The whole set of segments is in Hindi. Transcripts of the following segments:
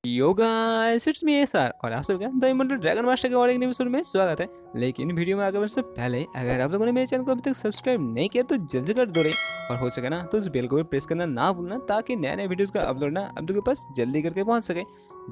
Yo guys it's me SR और आप सबका द इमॉर्टल ड्रैगन मास्टर के और एक नए एपिसोड में स्वागत है। लेकिन वीडियो में आगे बढ़ने से पहले अगर आप लोगों ने मेरे चैनल को अभी तक सब्सक्राइब नहीं किया तो जल्दी कर दो रे और हो सके ना तो उस बेल को भी प्रेस करना ना भूलना ताकि नए नए वीडियोस का अपलोड ना आप लोगों के पास जल्दी करके पहुंच सके।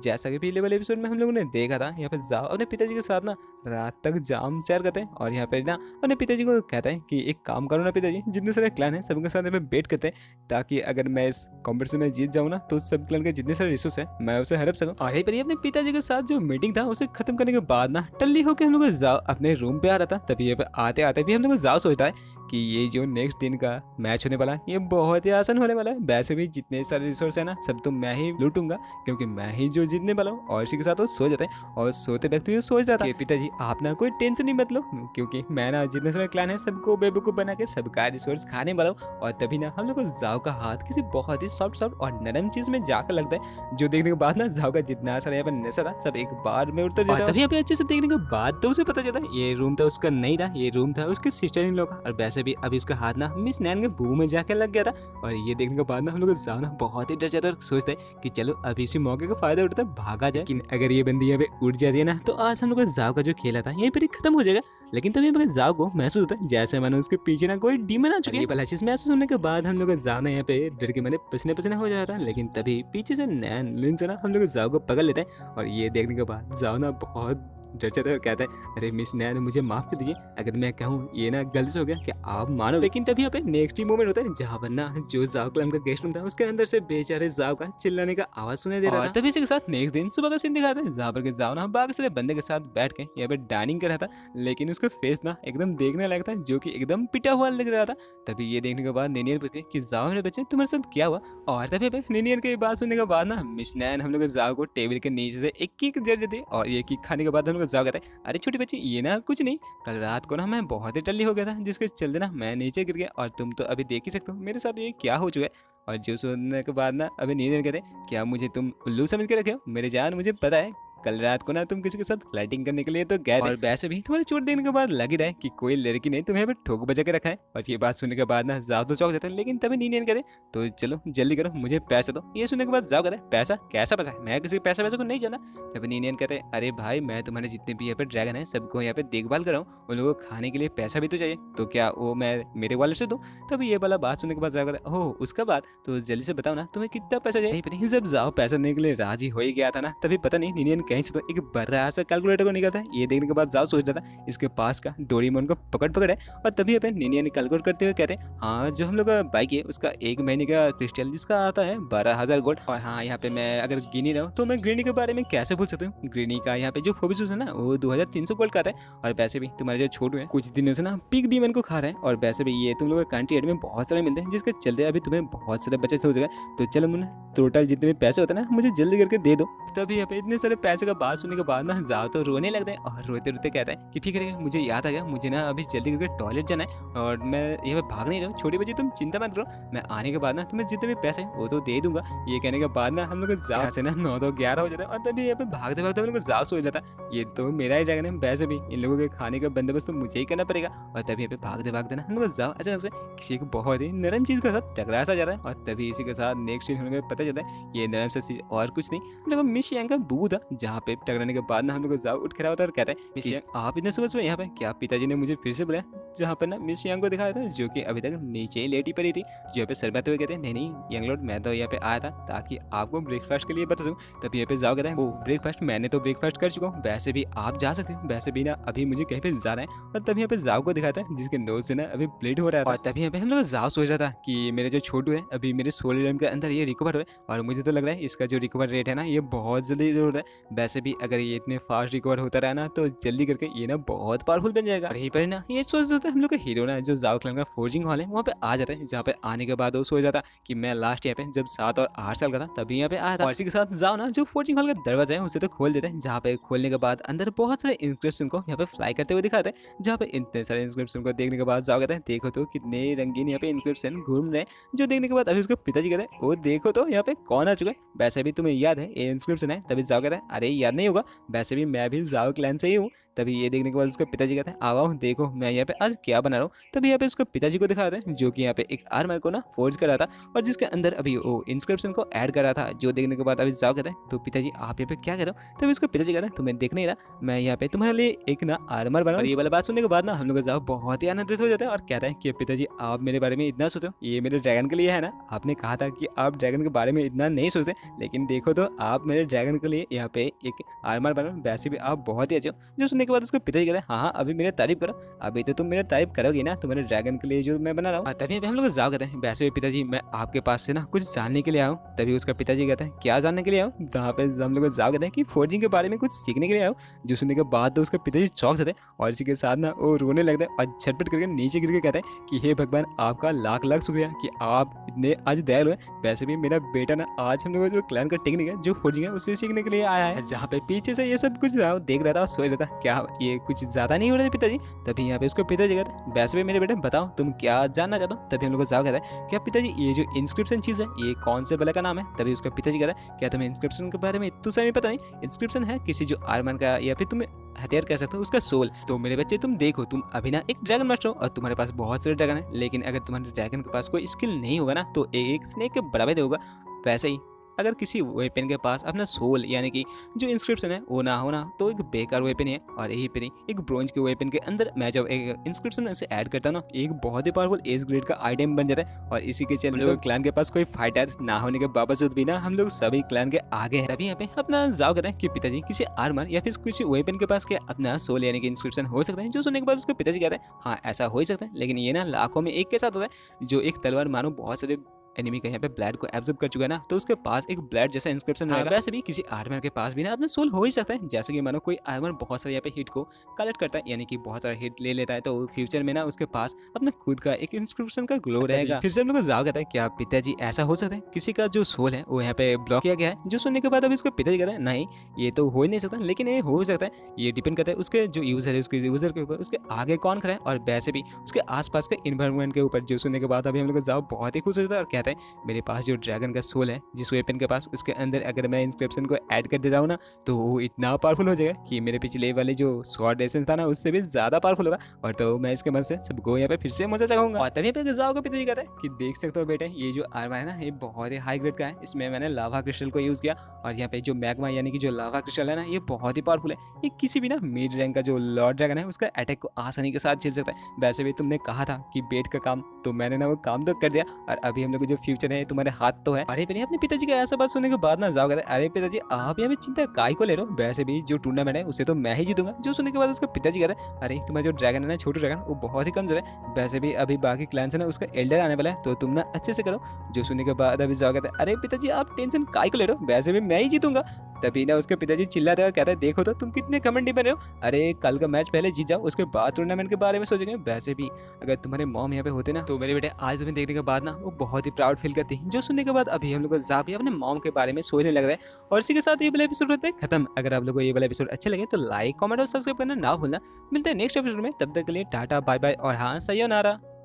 जैसा कि पिछले वाले एपिसोड में हम लोगों ने देखा था, यहाँ पे जाओ अपने पिताजी के साथ ना रात तक जाम शेयर करते हैं और यहाँ पे ना अपने पिताजी को कहता है कि एक काम करो ना पिताजी, जितने सारे क्लैन है सबके साथ यहाँ पे बेट करते हैं ताकि अगर मैं इस कॉम्पिटिशन में जीत जाऊँ ना तो सब क्लैन के जितने सारे रिसोर्स है मैं उसे हड़प सकूँ। और यही पर अपने पिताजी के साथ जो मीटिंग था उसे खत्म करने के बाद ना टल्ली होकर हम लोग जाओ अपने रूम पे आ रहा था। तभी यहाँ पे आते आते भी हम लोग जाओ सोचता है कि ये जो नेक्स्ट दिन का मैच होने वाला है ये बहुत ही आसान होने वाला है। वैसे भी जितने सारे रिसोर्स है ना सब तो मैं ही लूटूंगा क्योंकि मैं ही जो जीतने वाला हूँ। और इसी के साथ वो सो जाते हैं और सोते वक्त भी सोच रहा था कि पिताजी आप ना कोई टेंशन नहीं मत लो क्योंकि मैं ना जितने सारे क्लैन है सबको बेवकूफ बना के सबका रिसोर्स खाने वाला हूँ। और तभी ना हम लोग को जाओ का हाथ किसी बहुत ही सॉफ्ट और नरम चीज में जाकर लगता है जो देखने के बाद ना जाओ का जितना सारा यहाँ पे नशा था सब एक बार में उतर जाता है। तभी यहाँ पे अच्छे से देखने के बाद तो उसे पता चलता है ये रूम था उसका नहीं था, ये रूम था उसके सिस्टर इन लोग का। और वैसे भी अभी उसका हाथ ना मिस नैन के मुंह में जाके लग गया था। और ये देखने के बाद ना हम लोग जाओ ना बहुत ही डर जाता है और सोचते हैं कि चलो अभी इसी मौके का फायदा उठाते भागा जाए। लेकिन अगर ये बंदी यहाँ पे उठ जाती है ना तो आज हम लोग जाओ का जो खेला था यहीं पर ही खत्म हो जाएगा। लेकिन तभी यहाँ जाओ को महसूस होता है जैसे मैंने उसके पीछे ना कोई डीमन आ चुकी है। भला चीज महसूस होने के बाद हम लोग जाओ ना यहाँ पे डर के मैंने पसीने पसीने हो जा रहा था। लेकिन तभी पीछे से नैन लिन से ना हम लोग जाओ को पकड़ लेते हैं और ये देखने के बाद जाओ ना बहुत डर जाता है और कहता है अरे मिस नैन मुझे माफ कर दीजिए अगर मैं कहूँ ये ना गलती से हो गया कि आप मानो। लेकिन तभी यहाँ पे नेक्स्ट ही मोमेंट होता है जहाँ पर ना जो जाओ क्लान का गेस्ट रूम था उसके अंदर से बेचारे जाओ का चिल्लाने का आवाज सुनाई दे रहा था। तभी इसके साथ नेक्स्ट दिन सुबह का सीन दिखाते हैं जहाँ पर जाओ ना बाकी सारे बंदे के साथ बैठ के यहाँ पे डाइनिंग कर रहा था। लेकिन उसका फेस ना एकदम देखने लायक था जो कि एकदम पिटा हुआ लग रहा था। तभी ये देखने के बाद निनियन पूछती है कि जाओ मेरे बच्चे तुम्हारे साथ क्या हुआ। और तभी निनियन की बात सुनने के बाद ना मिस नैन हम लोग जाओ को टेबल के नीचे से एक किक जड़ देती है और ये किक खाने के बाद हम लोग जाओ कहते हैं अरे छोटी बच्ची ये ना कुछ नहीं, कल रात को ना मैं बहुत ही टल्ली हो गया था जिसके चलते ना मैं नीचे गिर गया और तुम तो अभी देख ही सकते हो मेरे साथ ये क्या हो चुका है। और जो सुनने के बाद ना अभी नींद कहते क्या मुझे तुम उल्लू समझ के रखे हो मेरे जान, मुझे पता है कल रात को ना तुम किसी के साथ फ्लर्टिंग करने के लिए तो गए थे और वैसे भी तुम्हारी चोट देने के बाद लग ही रहा है कि कोई लड़की ने तुम्हें ठोक बजा के रखा है। और ये बात सुनने के बाद ना जाओ तो चौक जाता है। लेकिन तभी नींद कहते तो चलो जल्दी करो मुझे पैसे दो। ये सुनने के बाद जाओ कहते पैसा कैसा पैसा, मैं किसी पैसा वैसे को नहीं जाना। तभी नींद कहते अरे भाई मैं तुम्हारे जितने भी यहाँ पे ड्रैगन है सबको यहाँ पे देखभाल कर रहा हूँ, उन लोगों को खाने के लिए पैसा भी तो चाहिए तो क्या वो मैं मेरे वॉलेट से दूँ। तभी ये वाला बात सुनने के बाद जाओ कहते ओह उसका बात तो जल्दी से बताओ ना तुम्हें कितना पैसा चाहिए। जब जाओ पैसा देने के लिए राजी हो ही गया था ना तभी पता नहीं नीनियन कहीं से तो एक बर्रा सा कैलकुलेटर को निकालता है। ये देखने के बाद जाओ सोच रहा था इसके पास का डोरेमोन को पकड़ है। और तभी अपन निनियन कैलकुलेट करते हुए कहते हैं हाँ जो हम लोग का बाइक है उसका एक महीने का क्रिस्टल जिसका आता है 12,000 गोल्ड। और हाँ यहाँ पे मैं अगर गिनी रहा हूँ तो मैं ग्रीनी के बारे में कैसे भूल सकता हूँ। ग्रीनी का यहाँ पे जो फोबिसूस है ना वो 2,300 गोल्ड का आता है। और वैसे भी तुम्हारे जो छोटू है कुछ दिनों से ना पिग डीमन को खा रहे हैं और वैसे भी ये तुम लोग कंट्री एड में बहुत सारे मिलते हैं जिसके चलते अभी तुम्हें बहुत सारे बचत हो जाएगा। तो चलो मुन्ना टोटल जितने भी पैसे होते हैं ना मुझे जल्दी करके दे दो। तभी यहाँ पे इतने सारे पैसे का बात सुनने के बाद ना जाओ तो रोने लगता है और रोते रोते कहता है कि ठीक है मुझे याद आ गया, मुझे ना अभी जल्दी करके टॉयलेट जाना है और मैं यहाँ पे भाग नहीं रहा हूँ। छोटी बच्ची तुम चिंता मत करो, मैं आने के बाद ना तुम्हें जितने भी पैसे हैं वो तो दे दूंगा। ये कहने के बाद ना हम लोग जाओ से ना 9 तो 11 हो जाता है। और तभी यहाँ पे भागते भागते हम लोग जाओ सो जाता है। ये तो मेरा ही ड्रैगन है, वैसे भी इन लोगों के खाने का बंदोबस्त तो मुझे ही करना पड़ेगा। और तभी यहाँ पे भागते भागते ना हम लोग जाओ अचानक से किसी को बहुत ही नरम चीज के साथ टकरा सा जा रहा है। और तभी इसी के साथ नेक्स्ट सीन हमें पता चलता है ये नरम सा चीज और कुछ नहीं हम लोग मिस यांग का बू था जहाँ पे टकराने के बाद ना हम लोग जाओ उठ खड़ा होता है और कहता है मिस यांग आप इतने सुबह सुबह यहाँ पे क्या। पिताजी ने मुझे फिर से बुलाया जहाँ पर ना मिस यांग को दिखाया था जो कि अभी तक नीचे ही लेटी पड़ी थी। जो यहाँ पे शरबत हुए कहते हैं नहीं यंग लॉर्ड मैं तो यहाँ पे आया था ताकि आपको ब्रेकफास्ट के लिए बता दूँ। तभी यहाँ पे जाओ कहता है वो ब्रेकफास्ट मैंने तो ब्रेकफास्ट कर चुका हूँ, वैसे भी आप जा सकते हो, वैसे भी ना अभी मुझे कहीं पे जाना है। और तभी यहाँ पे जाओ को दिखाता है जिसके नोज से ना अभी ब्लीड हो रहा था। और तभी यहाँ पे हम लोग जाओ सोच रहा था कि मेरे जो छोटू है अभी मेरे सोल रेम के अंदर ये रिकवर हुए और मुझे तो लग रहा है इसका जो रिकवर रेट है ना ये बहुत जल्दी जरूर है। वैसे भी अगर ये इतने फास्ट रिकवर होता रहा ना तो जल्दी करके ये ना बहुत पावरफुल बन जाएगा। यहीं पर ना ये सोच रहे थे हम लोग का हीरो ना जो जाओ क्लान का फोर्जिंग हॉल है वहाँ पे आ जाता है। जहाँ पे आने के बाद वो सोच जाता कि मैं लास्ट यहाँ पे जब 7 और 8 साल का था तभी यहाँ पे आया था। और इसी के साथ जाओ ना जो फोर्जिंग हॉल का दरवाजा है उसे तो खोल देते हैं। जहाँ पे खोलने के बाद अंदर बहुत सारे इंस्क्रिप्शन को यहाँ पे फ्लाई करते हुए दिखाते हैं। जहाँ पे इतने सारे इंस्क्रिप्शन को देखने के बाद जाओ कहते हैं देखो तो कितने रंगीन यहाँ पे इंस्क्रिप्शन घूम रहे हैं। जो देखने के बाद अभी उसके पिताजी कहते हैं वो देखो तो यहाँ पे कौन आ चुका है, वैसे भी तुम्हें याद है ये इंस्क्रिप्शन है। तभी जाओ कहता है अरे याद नहीं होगा, वैसे भी मैं भी जाओ क्लैन से ही हूँ। तभी ये देखने के बाद उसके पिताजी कहते हैं आओ देखो मैं यहाँ पे आज क्या बना रहा हूँ। तभी यहाँ पे उसके पिताजी को दिखाते हैं जो कि यहाँ पे एक आर्मर को ना फोर्ज कर रहा था और जिसके अंदर अभी वो इंस्क्रिप्शन को ऐड कर रहा था। जो देखने के बाद अभी जाओ कहते हैं तो पिताजी आप यहाँ पे क्या कर रहे हो। तभी उसके पिताजी कहते हैं तुम्हें देख नहीं रहा मैं यहाँ पे तुम्हारे लिए एक ना आर्मर बना। और ये वाला बात सुनने के बाद ना हम लोग जाओ बहुत ही आनंदित हो जाते हैं और कहते हैं कि पिताजी आप मेरे बारे में इतना सोचते हो, ये मेरे ड्रैगन के लिए है ना। आपने कहा था कि आप ड्रैगन के बारे में इतना नहीं सोचते, लेकिन देखो तो आप मेरे ड्रैगन के लिए यहाँ पे एक आर्मर बना। वैसे भी आप बहुत ही अच्छे हो। जो सुनने के बाद उसके पिताजी कहते हैं हाँ अभी मेरे तारीफ करो, अभी तो तुम मेरे तारीफ करोगी ना तुम्हारे ड्रैगन के लिए जो मैं बना रहा हूँ। तभी हम लोग जाओ कहते हैं वैसे भी पिताजी मैं आपके पास से ना कुछ जानने के लिए आऊँ। तभी उसका पिताजी कहते हैं क्या जानने के लिए आऊँ। जहाँ पे हम लोग जाओ कहते हैं कि फोर्जिंग के बारे में कुछ सीखने के लिए आऊँ। जो सुनने के बाद तो उसके पिताजी चौंक जाते हैं और इसी के साथ ना वो रोने लगते हैं और झटपट करके नीचे गिर के कहते हैं कि हे भगवान आपका लाख लाख शुक्रिया कि आप इतने आज दयालु हैं। वैसे भी मेरा बेटा ना आज हम लोग जो क्लैन का टेक्निक है जो फोर्जिंग है उससे सीखने के लिए आया है। जहाँ पे पीछे से ये सब कुछ देख रहा था और सोच रहा था क्या ये कुछ ज्यादा नहीं हो रहा है पिताजी। तभी यहाँ पे उसको पिताजी कहते हैं वैसे भी मेरे बेटे बताओ तुम क्या जानना चाहते हो। तभी हम लोग जाओ कहता है क्या पिताजी ये जो इंस्क्रिप्शन चीज है ये कौन से बल का नाम है। तभी उसका पिताजी कहता है क्या तुम्हें इंस्क्रिप्शन के बारे में इतना सा भी पता नहीं। इंस्क्रिप्शन है किसी जो आर्मन का या फिर तुम्हें हथियार कह सकते हो उसका सोल। तो मेरे बच्चे तुम देखो तुम अभी ना एक ड्रैगन मास्टर हो और तुम्हारे पास बहुत सारे ड्रैगन है, लेकिन अगर तुम्हारे ड्रैगन के पास कोई स्किल नहीं होगा ना तो एक स्नेक के बराबर होगा। वैसे ही अगर किसी वेपन के पास अपना सोल यानी कि जो इंस्क्रिप्शन है वो ना होना तो एक बेकार वेपन है। और यही पर एक ब्रोंज के वेपन के अंदर मैं जब एक इंस्क्रिप्शन से ऐड करता हूँ ना एक बहुत ही पावरफुल एज ग्रेड का आइटम बन जाता है। और इसी के चलते क्लैन के पास कोई फाइटर ना होने के बावजूद भी ना हम लोग सभी क्लैन के आगे हैं। तभी यहाँ पे अपना जाओ कहते हैं कि पिताजी किसी आर्मर या फिर किसी वेपन के पास क्या अपना सोल यानी कि इंस्क्रिप्शन हो सकता है। जो सुनने के बाद उसके पिताजी कहते हैं हाँ ऐसा हो ही सकता है, लेकिन ये ना लाखों में एक के साथ होता है। जो एक तलवार मानो बहुत सारे एनिमी का यहाँ पे ब्लड को एब्जॉर्ब कर चुका है ना तो उसके पास एक ब्लड जैसा इंस्क्रिप्शन रहेगा। वैसे भी किसी आर्मर के पास भी ना अपना सोल हो ही सकता है। जैसे कि मानो कोई आर्मर बहुत सारे यहाँ पे हिट को कलेक्ट करता है यानी कि बहुत सारा हिट ले लेता है तो फ्यूचर में ना उसके पास अपना खुद का एक इंस्क्रिप्शन का ग्लो रहेगा। फिर से हम लोग जाओ कहता है क्या पिताजी ऐसा हो सकता है किसी का जो सोल है वो यहाँ पे ब्लॉक किया गया है। जो सुनने के बाद अभी उसके पिताजी कहते हैं नहीं ये तो हो ही नहीं सकता, लेकिन ये हो सकता है। ये डिपेंड करता है उसके जो यूजर है उसके यूजर के ऊपर, उसके आगे कौन खड़ा है और वैसे भी उसके आसपास के इन्वायरमेंट के ऊपर। जो सुनने के बाद अभी हम लोग जाओ बहुत ही खुश होता है और कहते हैं मेरे पास जो ड्रैगन का सोल है जिस वेपन के पास उसके अंदर अगर मैं इंस्क्रिप्शन को ऐड कर देता हूँ ना तो वो इतना पावरफुल हो जाएगा कि मेरे पिछले वाले जो स्वॉर्ड एसेंस था ना उससे भी ज्यादा पावरफुल होगा। और तो मैं इसके मन से सबको यहाँ पे फिर से मजा चखाऊंगा। और तभी पे जाओ पिताजी कहते हैं कि देख सकते हो बेटे ये जो आर्मर है ना ये बहुत ही हाई ग्रेड का है। इसमें मैंने लावा क्रिस्टल को यूज किया और यहाँ पे जो मैग्मा यानी कि जो लावा क्रिस्टल है ना ये बहुत ही पावरफुल है। ये किसी भी ना मिड रैंक का जो लॉर्ड ड्रैगन है उसका अटैक को आसानी के साथ झेल सकता है। वैसे भी तुमने कहा था कि बेट का काम तो मैंने ना वो काम तो कर दिया और अभी हम लोग जो फ्यूचर है तुम्हारे हाथ तो है। अरे अपने पिताजी का ऐसा बात सुनने के बाद ना जाओ कहते अरे पिताजी आप यहाँ पे चिंता काय को ले रहे हो, वैसे भी जो टूर्नामेंट है उसे तो मैं ही जीतूंगा। जो सुनने के बाद उसका पिताजी कहते हैं अरे तुम्हारा जो ड्रैगन है ना छोटू ड्रैगन वो बहुत ही कमजोर है, वैसे भी अभी बाकी क्लैन से ना उसका एल्डर आने वाला है तो तुम ना अच्छे से करो। जो सुनने के बाद अभी जाओ कहते अरे पिताजी आप टेंशन काय को ले रहे हो, वैसे भी मैं ही जीतूंगा। तभी ना उसके पिताजी चिल्लाते हुए कहते हैं देखो तो तुम कितने कमेंटी बन रहे हो, अरे कल का मैच पहले जीत जाओ उसके बाद टूर्नामेंट के बारे में सोचेंगे। वैसे भी अगर तुम्हारे मॉम यहाँ पे होते ना तो मेरे बेटे आज तुम्हें देखने के बाद ना वो बहुत ही प्राउड फील करती। जो सुनने के बाद अभी हम लोग अपने मॉम के बारे में सोचने लग रहे हैं। और इसी के साथ ये वाला एपिसोड होता है खत्म। अगर आप लोगों को ये वाला एपिसोड अच्छा लगे तो लाइक कमेंट और सब्सक्राइब करना ना भूलना। मिलते हैं नेक्स्ट एपिसोड में, तब तक के लिए टाटा बाय बाय और हाँ सयोनारा।